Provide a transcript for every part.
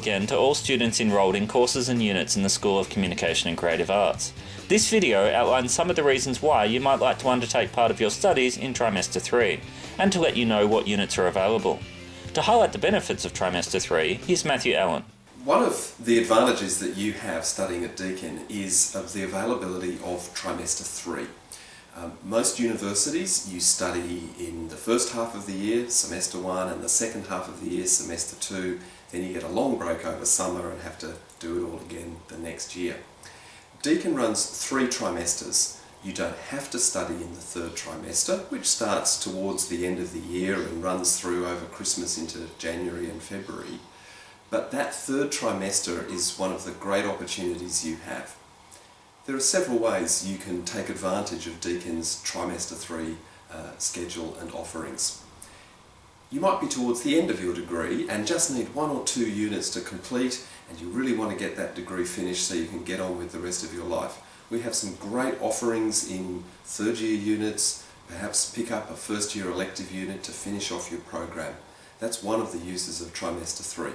again to all students enrolled in courses and units in the School of Communication and Creative Arts. This video outlines some of the reasons why you might like to undertake part of your studies in Trimester 3, and to let you know what units are available. To highlight the benefits of Trimester 3, here's Matthew Allen. One of the advantages that you have studying at Deakin is of the availability of Trimester 3. Most universities, you study in the first half of the year, Semester 1, and the second half of the year, Semester 2, then you get a long break over summer and have to do it all again the next year. Deakin runs 3 trimesters. You don't have to study in the third trimester, which starts towards the end of the year and runs through over Christmas into January and February. But that third trimester is one of the great opportunities you have. There are several ways you can take advantage of Deakin's Trimester 3 schedule and offerings. You might be towards the end of your degree and just need 1 or 2 units to complete, and you really want to get that degree finished so you can get on with the rest of your life. We have some great offerings in third year units, perhaps pick up a first year elective unit to finish off your program. That's one of the uses of Trimester 3.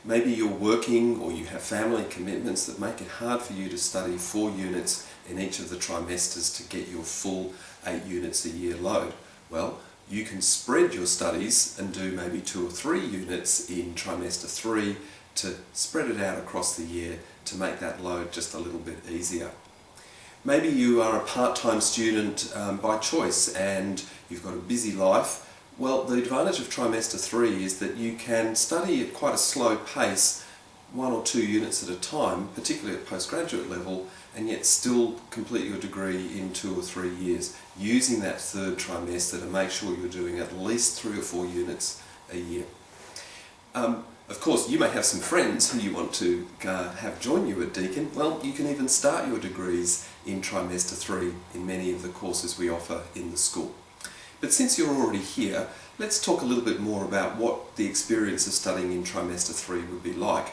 Maybe you're working or you have family commitments that make it hard for you to study 4 units in each of the trimesters to get your full 8 units a year load. Well, you can spread your studies and do maybe 2 or 3 units in Trimester 3 to spread it out across the year to make that load just a little bit easier. Maybe you are a part-time student by choice and you've got a busy life. Well, the advantage of Trimester 3 is that you can study at quite a slow pace, 1 or 2 units at a time, particularly at postgraduate level, and yet still complete your degree in 2 or 3 years, using that third trimester to make sure you're doing at least 3 or 4 units a year. Of course, you may have some friends who you want to have join you at Deakin. Well, you can even start your degrees in Trimester 3 in many of the courses we offer in the school. But since you're already here, let's talk a little bit more about what the experience of studying in Trimester 3 would be like.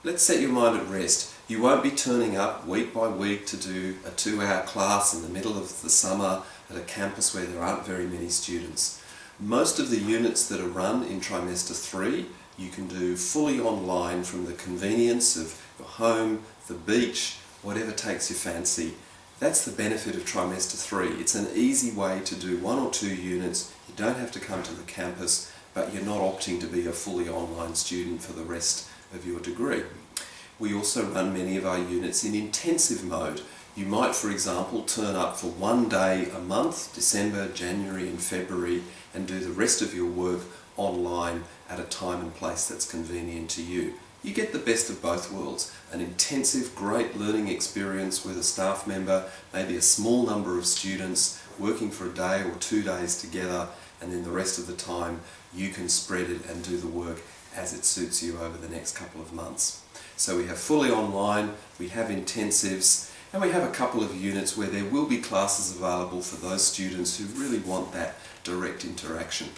Let's set your mind at rest. You won't be turning up week by week to do a 2-hour class in the middle of the summer at a campus where there aren't very many students. Most of the units that are run in Trimester 3 you can do fully online from the convenience of your home, the beach, whatever takes your fancy. That's the benefit of Trimester 3. It's an easy way to do 1 or 2 units. You don't have to come to the campus, but you're not opting to be a fully online student for the rest of your degree. We also run many of our units in intensive mode. You might, for example, turn up for 1 day a month, December, January and February, and do the rest of your work online at a time and place that's convenient to you. You get the best of both worlds, an intensive, great learning experience with a staff member, maybe a small number of students working for a day or 2 days together, and then the rest of the time you can spread it and do the work as it suits you over the next couple of months. So we have fully online, we have intensives, and we have a couple of units where there will be classes available for those students who really want that direct interaction.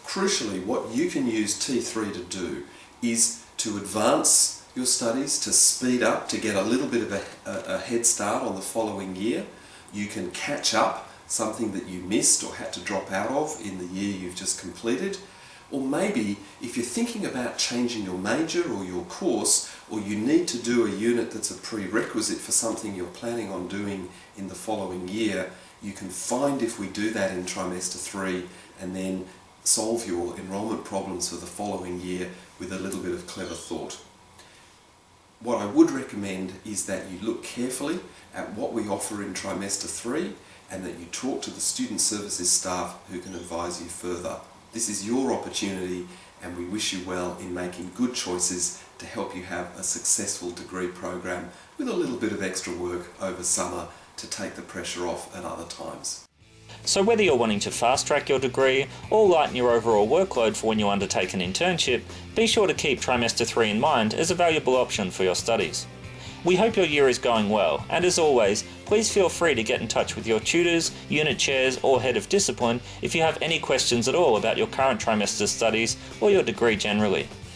Crucially, what you can use T3 to do is to advance your studies, to speed up, to get a little bit of a head start on the following year. You can catch up something that you missed or had to drop out of in the year you've just completed. Or maybe if you're thinking about changing your major or your course, or you need to do a unit that's a prerequisite for something you're planning on doing in the following year, you can find if we do that in Trimester 3 and then solve your enrolment problems for the following year with a little bit of clever thought. What I would recommend is that you look carefully at what we offer in Trimester 3 and that you talk to the student services staff who can advise you further. This is your opportunity and we wish you well in making good choices to help you have a successful degree program with a little bit of extra work over summer to take the pressure off at other times. So whether you're wanting to fast-track your degree or lighten your overall workload for when you undertake an internship, be sure to keep Trimester 3 in mind as a valuable option for your studies. We hope your year is going well, and as always, please feel free to get in touch with your tutors, unit chairs or head of discipline if you have any questions at all about your current trimester's studies or your degree generally.